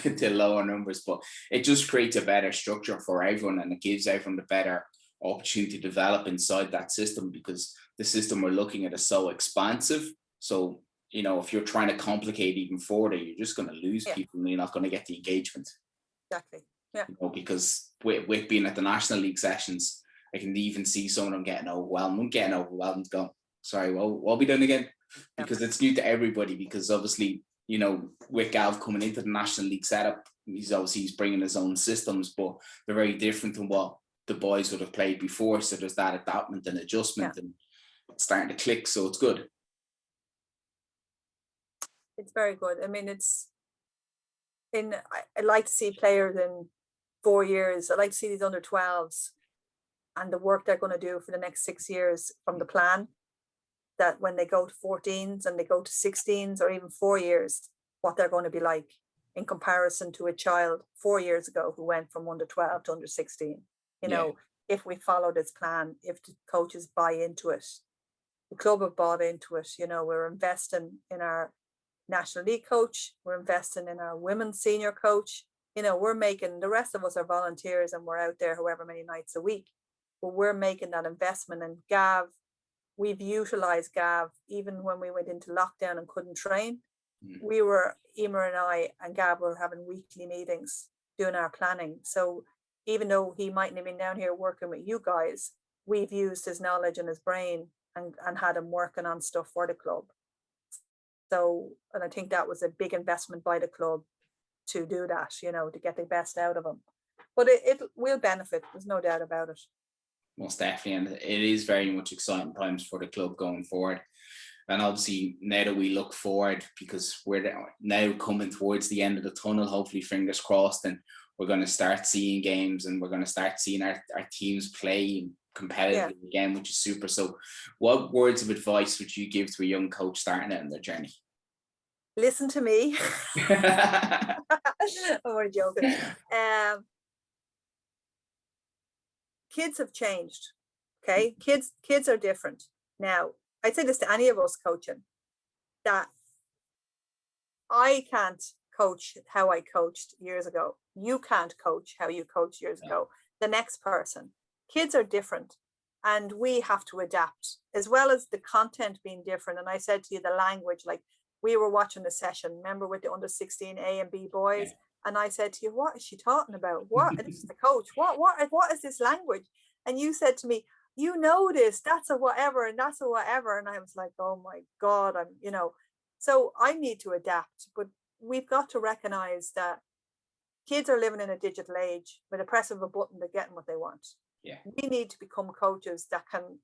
it to lower numbers, but it just creates a better structure for everyone and it gives everyone the better opportunity to develop inside that system, because the system we're looking at is so expansive. So, you know, if you're trying to complicate even further, you're just going to lose people and you're not going to get the engagement. Exactly. Yeah. You know, because with being at the National League sessions, I can even see some of them getting overwhelmed. I'm getting overwhelmed, going, sorry, what are we doing again? Because it's new to everybody, because obviously, you know, with Gav coming into the National League setup, he's bringing his own systems, but they're very different than what the boys would have played before. So there's that adaptment and adjustment and it's starting to click. So it's good. It's very good. I mean, I like to see players in 4 years. I like to see these under 12s and the work they're going to do for the next 6 years from the plan, that when they go to 14s and they go to 16s or even 4 years, what they're going to be like in comparison to a child 4 years ago who went from under 12 to under 16. You know, if we follow this plan, if the coaches buy into it, the club have bought into it, you know, we're investing in our National League coach. We're investing in our women's senior coach. We're making, the rest of us are volunteers and we're out there however many nights a week. But we're making that investment. And Gav, we've utilized Gav even when we went into lockdown and couldn't train. We were, Emer and I and Gav were having weekly meetings doing our planning. So even though he mightn't have been down here working with you guys, we've used his knowledge and his brain and had him working on stuff for the club. So, and I think that was a big investment by the club to do that, to get the best out of him. But it will benefit, there's no doubt about it. Most definitely, and it is very much exciting times for the club going forward. And obviously, now that we look forward, because we're now coming towards the end of the tunnel, hopefully, fingers crossed, and we're going to start seeing games and we're going to start seeing our teams play competitively again, which is super. So what words of advice would you give to a young coach starting out in their journey? Listen to me. I'm only joking. Kids have changed. Okay, kids are different now. I'd say this to any of us coaching, that I can't coach how I coached years ago. You can't coach how you coached years ago. The next person. Kids are different, and we have to adapt, as well as the content being different. And I said to you, the language, like we were watching a session, remember, with the under 16 A and B boys, and I said to you, what is she talking about? What? This is the coach. What is this language? And you said to me, this, that's a whatever, and that's a whatever. And I was like, oh my God, so I need to adapt. But we've got to recognize that kids are living in a digital age. With a press of a button, they're getting what they want. Yeah. We need to become coaches that can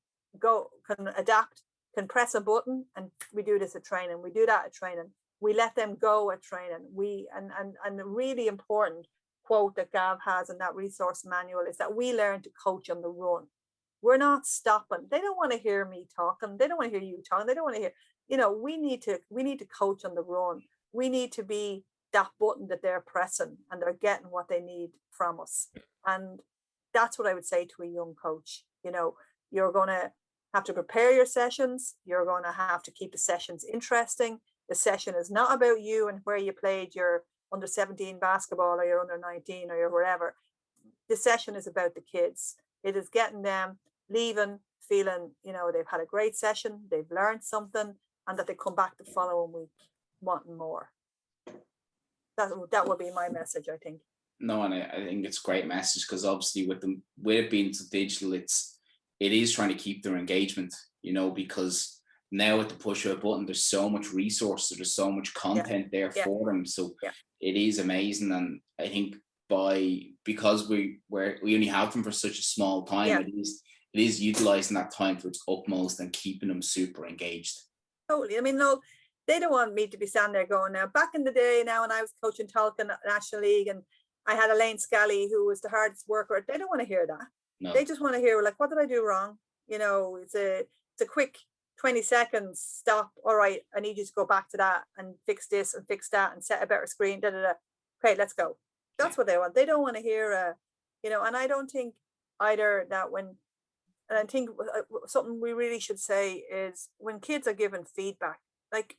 adapt, can press a button, and we do this at training. We do that at training. We let them go at training. And a really important quote that Gav has in that resource manual is that we learn to coach on the run. We're not stopping. They don't want to hear me talking. They don't want to hear you talking. They don't want to hear, we need to coach on the run. We need to be that button that they're pressing and they're getting what they need from us. And that's what I would say to a young coach. You're going to have to prepare your sessions. You're going to have to keep the sessions interesting. The session is not about you and where you played your under 17 basketball or your under 19 or your wherever. The session is about the kids. It is getting them leaving feeling, they've had a great session, they've learned something, and that they come back the following week wanting more. That would be my message, I think. No, and I think it's a great message, because obviously with it being so digital, it is trying to keep their engagement, because now with the push of a button, there's so much resources, there's so much content there for them. So it is amazing. And I think because we only have them for such a small time, it is utilizing that time to its utmost and keeping them super engaged. Totally. I mean, no, they don't want me to be standing there going, now back in the day now when I was coaching Tolkien National League and I had Elaine Scally who was the hardest worker, they don't want to hear that. No. They just want to hear, like, what did I do wrong? It's a quick 20 seconds stop. All right, I need you to go back to that and fix this and fix that and set a better screen. Okay, let's go. That's what they want. They don't want to hear and I don't think either that and I think something we really should say is when kids are given feedback, like,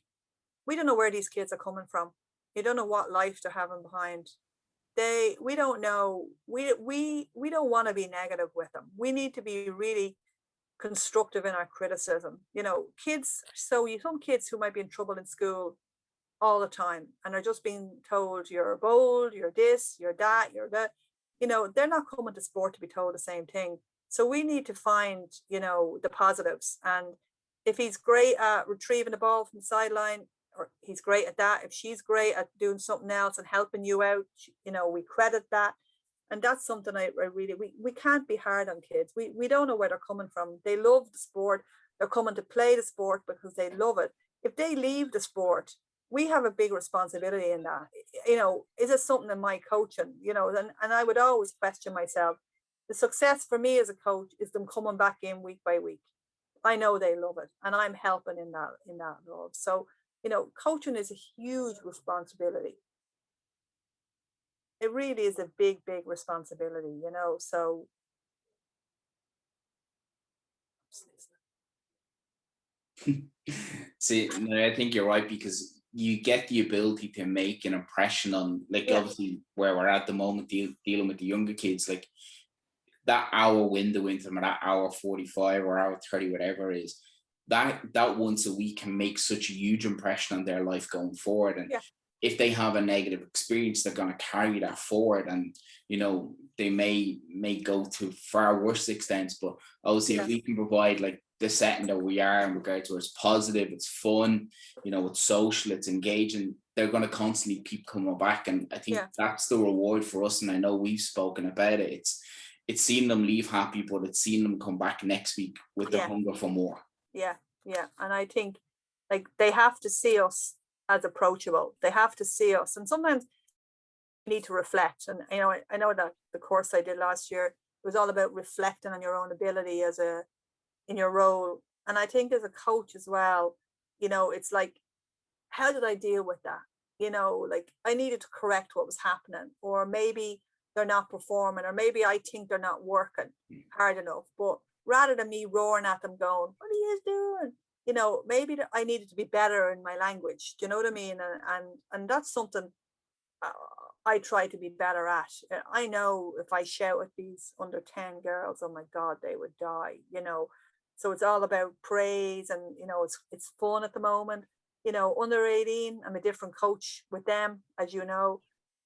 we don't know where these kids are coming from. You don't know what life they're having behind. We don't know. We don't want to be negative with them. We need to be really constructive in our criticism. Kids, some kids who might be in trouble in school all the time and are just being told you're bold, you're this, you're that, you're that. They're not coming to sport to be told the same thing. So we need to find, the positives. And if he's great at retrieving the ball from the sideline, or he's great at that, if she's great at doing something else and helping you out, we credit that. And that's something I really, we can't be hard on kids. We don't know where they're coming from. They love the sport. They're coming to play the sport because they love it. If they leave the sport, we have a big responsibility in that. Is it something in my coaching? And I would always question myself. The success for me as a coach is them coming back in week by week. I know they love it, and I'm helping in that love. So, coaching is a huge responsibility. It really is a big, big responsibility, so. See, I think you're right, because you get the ability to make an impression on, like, obviously where we're at the moment, dealing with the younger kids, like that hour window into them, or that hour 45 or hour 30, whatever it is, that once a week can make such a huge impression on their life going forward. And if they have a negative experience, they're going to carry that forward, and they may go to far worse extents. But obviously, if we can provide like the setting that we are in regards to, it's positive, it's fun, it's social, it's engaging, they're going to constantly keep coming back. And I think that's the reward for us. And I know we've spoken about it. It's seeing them leave happy, but it's seeing them come back next week with the hunger for more. Yeah. And I think like they have to see us as approachable. They have to see us. And sometimes you need to reflect. And I know that the course I did last year was all about reflecting on your own ability in your role. And I think as a coach as well, it's like, how did I deal with that? Like I needed to correct what was happening, or maybe they're not performing, or maybe I think they're not working hard enough. But rather than me roaring at them going, what are you doing? Maybe I needed to be better in my language. Do you know what I mean? And that's something I try to be better at. I know if I shout at these under 10 girls, oh my God, they would die, So it's all about praise, and, it's fun at the moment. Under 18, I'm a different coach with them, as you know,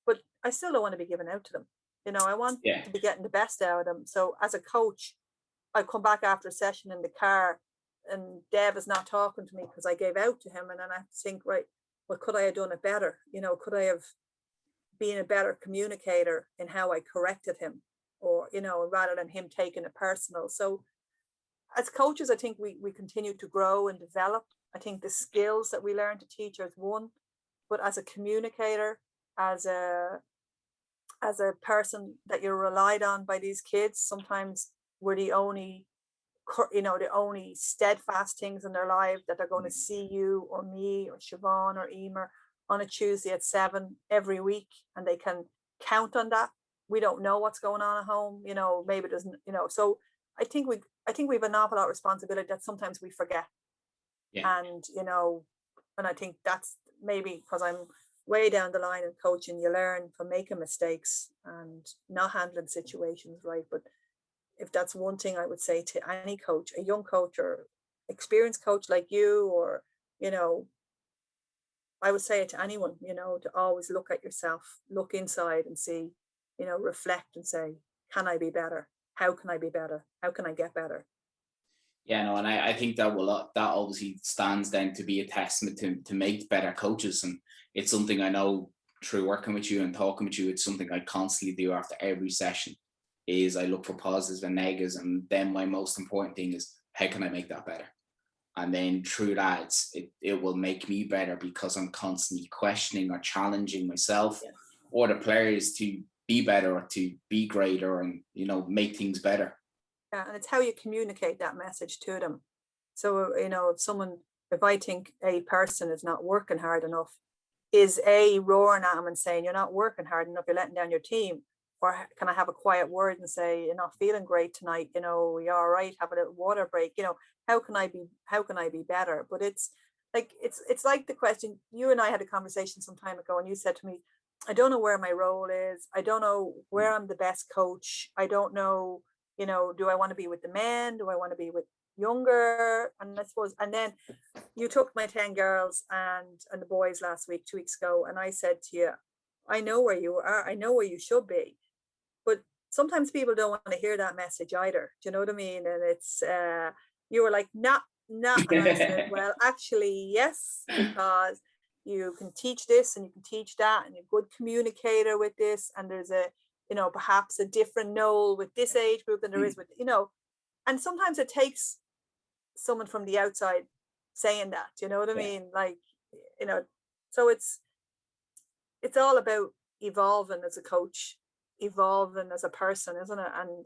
but I still don't want to be giving out to them. I want to be getting the best out of them. So as a coach, I come back after a session in the car, and Dev is not talking to me because I gave out to him. And then I think, right, well, could I have done it better? Could I have been a better communicator in how I corrected him, or, rather than him taking it personal. So as coaches, I think we continue to grow and develop. I think the skills that we learn to teach is one, but as a communicator, as a person that you're relied on by these kids, sometimes we're the only steadfast things in their life that they're going to see you or me or Siobhan or Emer on a Tuesday at 7 every week, and they can count on that. We don't know what's going on at home, maybe it doesn't, so I think we have an awful lot of responsibility that sometimes we forget. And and I think that's maybe because I'm way down the line in coaching, you learn from making mistakes and not handling situations right. But if that's one thing I would say to any coach, a young coach or experienced coach like you, or I would say it to anyone, to always look at yourself, look inside and see, reflect and say, can I be better? How can I be better? How can I get better? Yeah, no, and I think that obviously stands then to be a testament to make better coaches. And it's something I know through working with you and talking with you, it's something I constantly do after every session, is I look for positives and negatives. And then my most important thing is, how can I make that better? And then through that, it will make me better, because I'm constantly questioning or challenging myself or the players to be better or to be greater and, make things better. Yeah, and it's how you communicate that message to them. So, if I think a person is not working hard enough, is roaring at them and saying, you're not working hard enough, you're letting down your team? Or can I have a quiet word and say, you're not feeling great tonight, you're all right, have a little water break, how can I be better? But it's like the question, you and I had a conversation some time ago, and you said to me, I don't know where my role is. I don't know where I'm the best coach. I don't know, do I want to be with the men? Do I want to be with younger? And I suppose, and then you took my 10 girls and the boys last week, 2 weeks ago, and I said to you, I know where you are. I know where you should be. But sometimes people don't want to hear that message either. Do you know what I mean? And it's, you were like, nah. And I said, well, actually, yes, because you can teach this and you can teach that, and you're a good communicator with this. And there's perhaps a different Noel with this age group than there is with, and sometimes it takes someone from the outside saying that, you know what I mean? Like, so it's all about evolving as a coach, evolving as a person, isn't it? And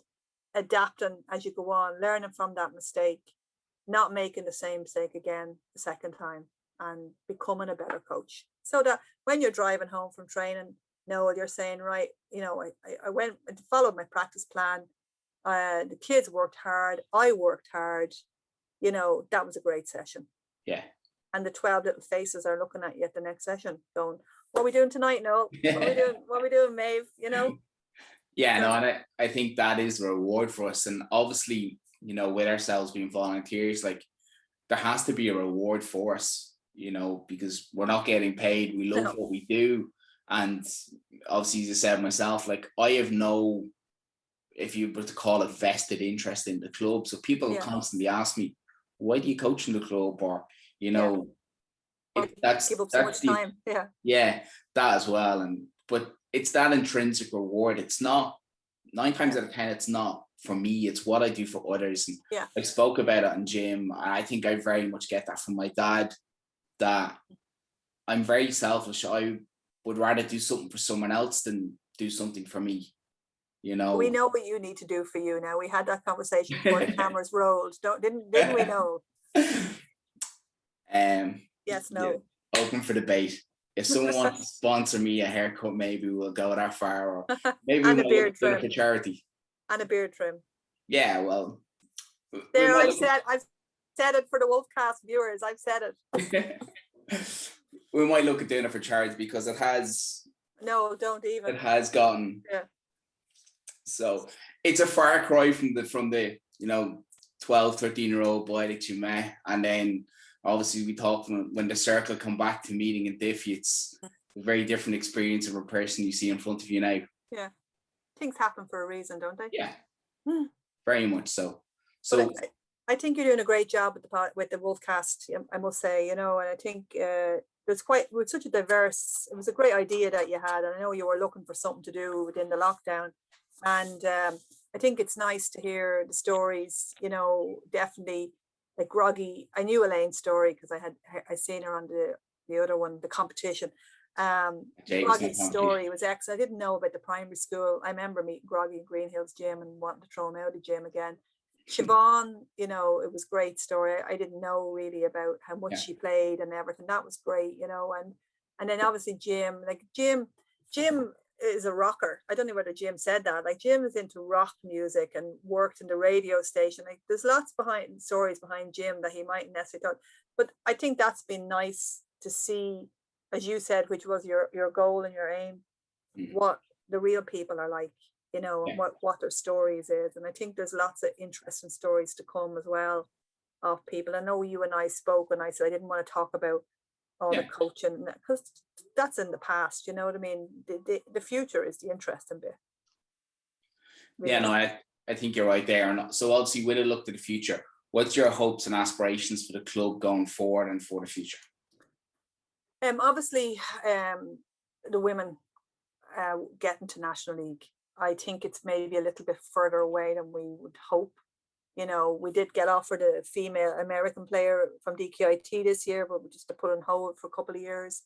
adapting as you go on, learning from that mistake, not making the same mistake again the second time, and becoming a better coach. So that when you're driving home from training, Noel, you're saying, right, I went and followed my practice plan. The kids worked hard. I worked hard. That was a great session. Yeah. and the 12 little faces are looking at you at the next session going, what are we doing tonight, Noel? What are we doing, Maeve? You know? Yeah, no, and I think that is a reward for us. And obviously, you know, with ourselves being volunteers, like there has to be a reward for us, you know, because we're not getting paid. We love what we do. And obviously, as I said myself, like I have no, if you were to call it, vested interest in the club. So people constantly ask me, why do you coach in the club? Or, you know, that's give up so much time. Yeah, that as well. But it's that intrinsic reward. It's not 9 times out of 10, it's not for me, it's what I do for others. And I spoke about it in gym. I think I very much get that from my dad, that I'm very selfish. I would rather do something for someone else than do something for me. You know, we know what you need to do for you now. We had that conversation before the cameras rolled. Didn't we know? Yes, no. Yeah, open for debate. If someone wants to sponsor me a haircut, maybe we'll go that far, or maybe and we'll a beard trim for charity. And a beard trim. Yeah, well, there I've said it for the Wolfcast viewers. I've said it. We might look at doing it for charity because it has. No, don't even. It has gotten. Yeah. So it's a far cry from the 12, 13-year-old boy that you met, and then obviously we talked when the circle come back to meeting in Diffie, it's a very different experience of a person you see in front of you now. Yeah, things happen for a reason, don't they? Yeah, very much so. So I think you're doing a great job with the Wolfcast, I must say, and I think with such a diverse, it was a great idea that you had, and I know you were looking for something to do within the lockdown, and I think it's nice to hear the stories, definitely. Like Groggy, I knew Elaine's story because I seen her on the other one, the competition. Groggy's story was excellent. I didn't know about the primary school. I remember meeting Groggy in Green Hills Gym and wanting to throw him out of the gym again. Siobhan, it was a great story. I didn't know really about how much she played and everything. That was great, and then obviously Jim is a rocker. I don't know whether Jim said that. Like Jim is into rock music and worked in the radio station. Like there's lots behind stories behind Jim that he mightn't necessarily thought. But I think that's been nice to see, as you said, which was your goal and your aim, what the real people are like, and what their stories is. And I think there's lots of interesting stories to come as well of people. I know you and I spoke and I said I didn't want to talk about all the coaching because that's in the past, you know what I mean? The future is the interesting bit. Really. Yeah, no, I think you're right there. And so obviously with a look to the future, what's your hopes and aspirations for the club going forward and for the future? Obviously, the women getting to National League, I think it's maybe a little bit further away than we would hope. We did get offered a female American player from DQIT this year, but we just put on hold for a couple of years.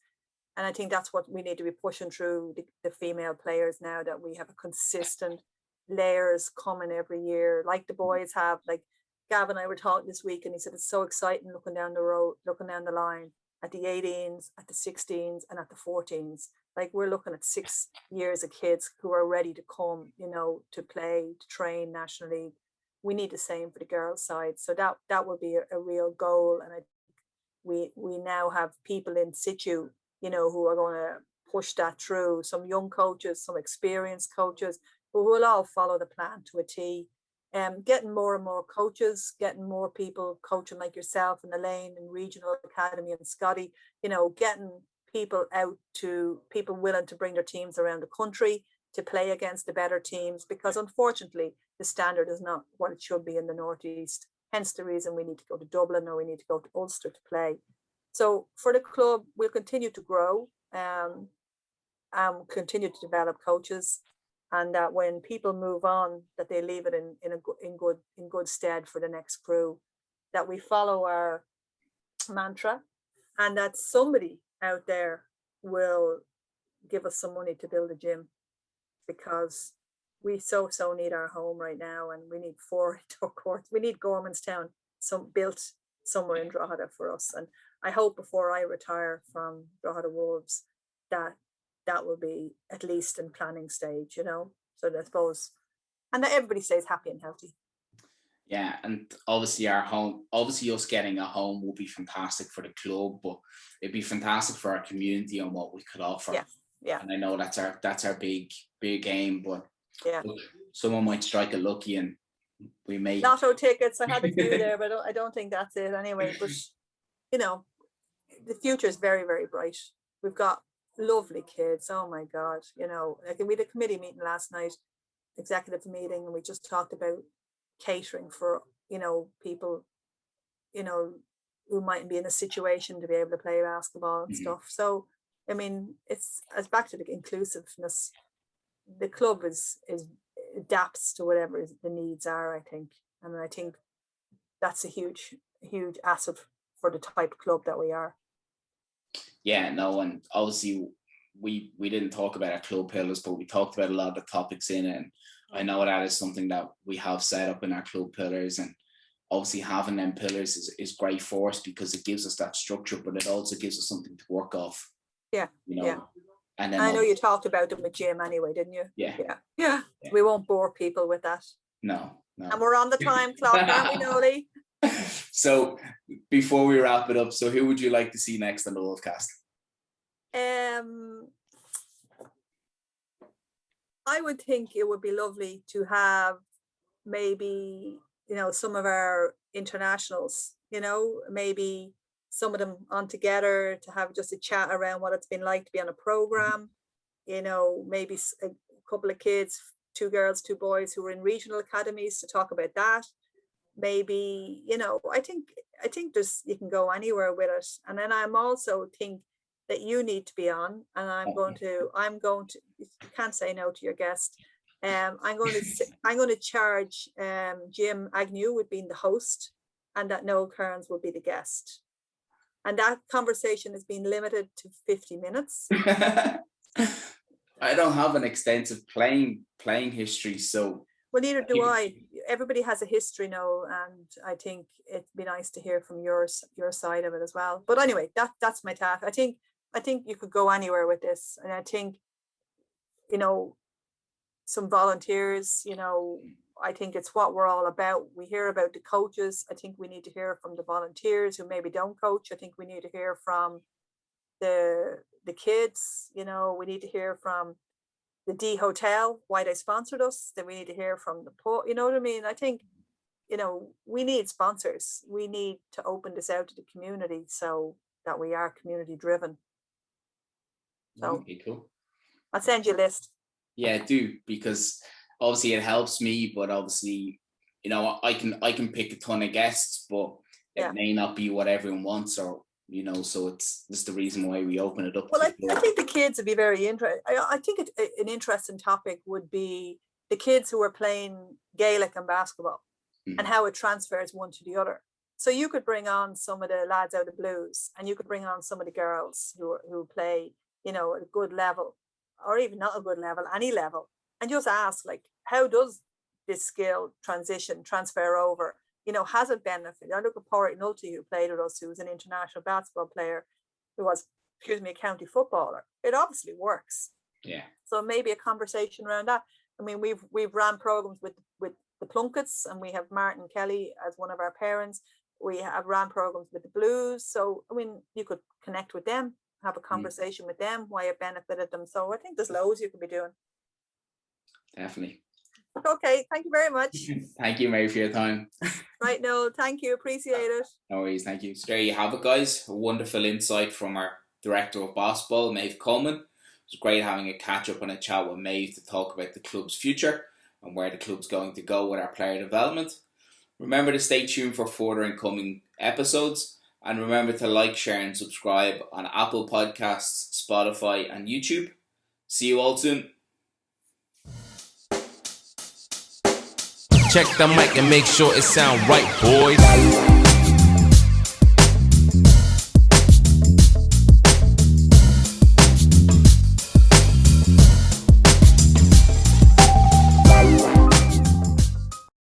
And I think that's what we need to be pushing through the female players now, that we have a consistent layers coming every year, like the boys have. Like Gavin and I were talking this week, and he said it's so exciting looking down the road, looking down the line at the 18s, at the 16s, and at the 14s. Like we're looking at 6 years of kids who are ready to come, to play, to train National League. We need the same for the girls' side. So that would be a real goal. And we now have people in situ, who are going to push that through. Some young coaches, some experienced coaches, who will all follow the plan to a T. Getting more and more coaches, getting more people coaching like yourself and Elaine and Regional Academy and Scotty, getting people willing to bring their teams around the country to play against the better teams, because unfortunately the standard is not what it should be in the Northeast. Hence the reason we need to go to Dublin or we need to go to Ulster to play. So for the club, we'll continue to grow and continue to develop coaches, and that when people move on, that they leave it in good stead for the next crew, that we follow our mantra, and that somebody out there will give us some money to build a gym, because we so need our home right now, and we need 4 indoor courts. We need Gormanstown built somewhere in Drogheda for us. And I hope before I retire from Drogheda Wolves that will be at least in planning stage, so I suppose, and that everybody stays happy and healthy. Yeah, and obviously us getting a home would be fantastic for the club, but it'd be fantastic for our community and what we could offer. Yeah. And I know that's our big aim, but yeah. look, someone might strike it lucky and we may. Lotto tickets. I had a few there, but I don't think that's it anyway. But the future is very, very bright. We've got lovely kids. Oh my God. Like we had a committee meeting last night, executive meeting, and we just talked about catering for, people, who might be in a situation to be able to play basketball and stuff. So, I mean, it's back to the inclusiveness. The club adapts to whatever the needs are, I think. And I think that's a huge asset for the type of club that we are. Yeah, no, and obviously we didn't talk about our club pillars, but we talked about a lot of the topics in it. And I know that is something that we have set up in our club pillars, and obviously having them pillars is great for us because it gives us that structure, but it also gives us something to work off. Yeah. And then I know you talked about them with Jim anyway, didn't you? Yeah. We won't bore people with that. No. And we're on the time clock, aren't we, Noel? So before we wrap it up, so who would you like to see next on the Wolfcast? I would think it would be lovely to have maybe, some of our internationals, maybe some of them on together to have just a chat around what it's been like to be on a program, maybe a couple of kids, 2 girls, 2 boys who were in regional academies to talk about that. Maybe, I think you can go anywhere with it. And then I'm also think that you need to be on, and I'm going to, you can't say no to your guest. I'm going to charge Jim Agnew with being the host, and that Noel Kearns will be the guest. And that conversation has been limited to 50 minutes. I don't have an extensive playing history, so. Well, neither do I. Everybody has a history now, and I think it'd be nice to hear from your side of it as well. But anyway, that's my task. I think you could go anywhere with this, and I think, some volunteers. I think it's what we're all about. We hear about the coaches. I think we need to hear from the volunteers who maybe don't coach. I think we need to hear from the kids. We need to hear from the D Hotel, why they sponsored us. Then we need to hear from the port. You know what I mean? I think, we need sponsors. We need to open this out to the community so that we are community driven. So okay, cool. I'll send you a list. Yeah, do, because obviously it helps me, but obviously, I can pick a ton of guests, but it may not be what everyone wants, or so it's the reason why we open it up. Well, I think the kids would be very interested. I think an interesting topic would be the kids who are playing Gaelic and basketball and how it transfers one to the other. So you could bring on some of the lads out of Blues, and you could bring on some of the girls who play, at a good level, or even not a good level, any level, and just ask, like, how does this skill transfer over? Has it benefited? I look at Pádraig Nulty, who played with us, who was an international basketball player, who was, a county footballer. It obviously works. Yeah. So maybe a conversation around that. I mean, we've ran programs with the Plunkets, and we have Martin Kelly as one of our parents. We have ran programs with the Blues. So, I mean, you could connect with them, have a conversation with them, why it benefited them. So I think there's loads you could be doing. Definitely. Okay, thank you very much. Thank you, Mary, for your time. Right, no, thank you, appreciate it. No worries, thank you. So there you have it, guys. A wonderful insight from our director of basketball, Maeve Coleman. It was great having a catch up and a chat with Maeve to talk about the club's future and where the club's going to go with our player development. Remember to stay tuned for further incoming episodes, and remember to like, share and subscribe on Apple Podcasts, Spotify and YouTube. See you all soon. Check the mic and make sure it sound right, boys.